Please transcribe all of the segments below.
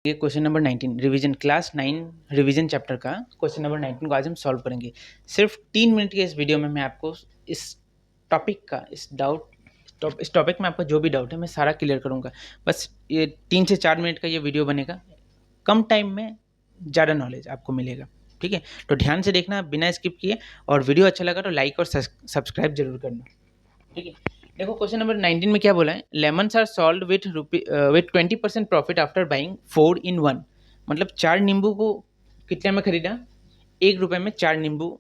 ये question number 19 revision class 9 revision chapter का question number 19 को आज हम सॉल्व करेंगे। सिर्फ 3 मिनट के इस वीडियो में मैं आपको इस टॉपिक का इस टॉपिक में आपका जो भी डाउट है मैं सारा क्लियर करूंगा। बस ये 3 से 4 मिनट का ये वीडियो बनेगा, कम टाइम में ज़्यादा नॉलेज आपको मिलेगा। ठीक है, तो ध्यान से देखना बिना स्किप किए, और वीडियो अच्छा लगा तो लाइक और सब्सक्राइब जरूर करना। ठीक है, देखो क्वेश्चन नंबर 19 में क्या बोला है, lemons are sold with 20% profit after buying 4 in 1। मतलब 4 नींबू को कितने में खरीदा, 1 रुपये में 4 नींबू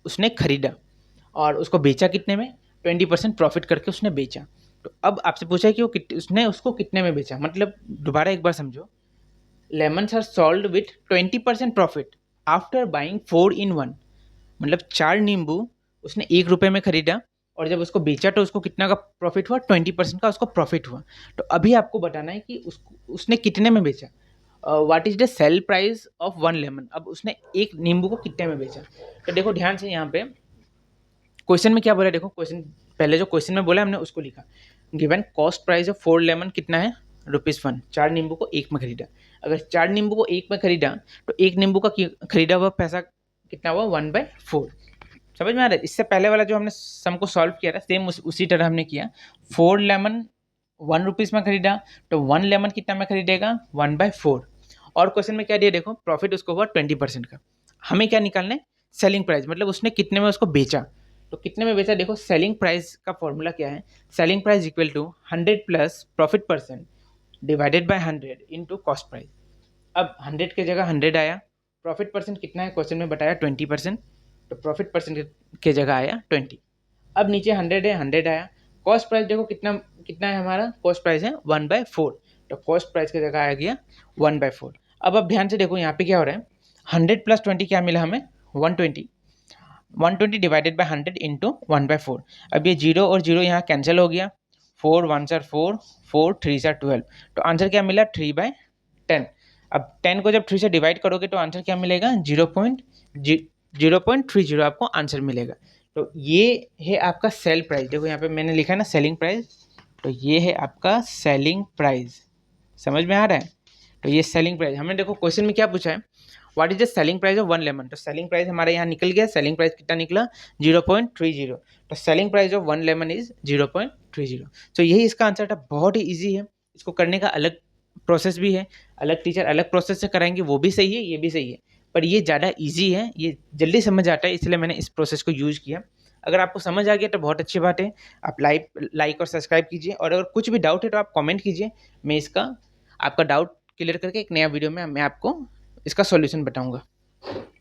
उसने खरीदा और उसको बेचा कितने में, 20% प्रॉफिट करके उसने बेचा। तो अब आपसे पूछा है कि उसने उसको कितने में बेचा। मतलब दोबारा एक बार समझो, lemons are sold with 20% profit after buying 4 in 1। मतलब 4 नींबू उसने 1 रुपये में खरीदा और जब उसको बेचा तो उसको कितना का प्रॉफिट हुआ, 20% का उसको प्रॉफिट हुआ। तो अभी आपको बताना है कि उसने कितने में बेचा, what is the sale price of 1 lemon. अब उसने एक नींबू को कितने में बेचा। तो देखो ध्यान से, यहाँ पे क्वेश्चन में क्या बोला, देखो क्वेश्चन पहले जो क्वेश्चन में बोला हमने उसको लिखा। Given cost price of 4 lemon कितना है, ₹1। 4 नींबू को 1 में खरीदा। अगर 4 नींबू को 1 में खरीदा तो 1 नींबू का खरीदा हुआ पैसा कितना हुआ, 1/4। समझ में आ रहा है। इससे पहले वाला जो हमने सम को सॉल्व किया था सेम उसी तरह हमने किया। 4 लेमन 1 रुपीज़ में खरीदा तो 1 लेमन कितना में खरीदेगा, 1/4। और क्वेश्चन में क्या दिया, देखो प्रॉफिट उसको हुआ 20% का। हमें क्या निकालना है, सेलिंग प्राइस, मतलब उसने कितने में उसको बेचा। तो कितने में बेचा, देखो सेलिंग प्राइस का फॉर्मूला क्या है, selling price equal to 100 plus profit percent divided by 100 into cost price. अब 100 की जगह 100 आया, प्रॉफिट परसेंट कितना है क्वेश्चन में बताया 20%, तो प्रॉफिट परसेंट के जगह आया 20। अब नीचे 100 है, 100 आया। कॉस्ट प्राइस देखो कितना कितना है, हमारा कॉस्ट प्राइस है 1/4, तो कॉस्ट प्राइस की जगह आ गया 1/4। अब ध्यान से देखो यहाँ पे क्या हो रहा है, 100 प्लस 20 क्या मिला हमें, 120। 120 डिवाइडेड बाय 100 इंटू 1/4। अब ये 0 और 0 यहाँ कैंसिल हो गया, 4 1 4 4, 4 3 12। तो आंसर क्या मिला, 3/10। अब 10 को जब 3 से डिवाइड करोगे तो आंसर क्या मिलेगा, 0.30 आपको आंसर मिलेगा। तो ये है आपका सेल प्राइस। देखो यहाँ पे मैंने लिखा है ना सेलिंग प्राइस, तो ये है आपका सेलिंग प्राइस। समझ में आ रहा है। तो ये सेलिंग प्राइस, हमने देखो क्वेश्चन में क्या पूछा है, what is the selling price of 1 lemon. तो सेलिंग प्राइस हमारे यहाँ निकल गया, सेलिंग प्राइस कितना निकला, 0.30। तो selling price of 1 lemon is 0.30। तो यही इसका आंसर था। बहुत ही ईजी है, इसको करने का अलग प्रोसेस भी है, अलग टीचर अलग प्रोसेस से कराएंगे, वो भी सही है ये भी सही है, पर ये ज़्यादा ईजी है, ये जल्दी समझ आता है, इसलिए मैंने इस प्रोसेस को यूज़ किया। अगर आपको समझ आ गया तो बहुत अच्छी बात है, आप लाइक और सब्सक्राइब कीजिए, और अगर कुछ भी डाउट है तो आप कमेंट कीजिए। मैं इसका आपका डाउट क्लियर करके एक नया वीडियो में मैं आपको इसका सॉल्यूशन बताऊंगा।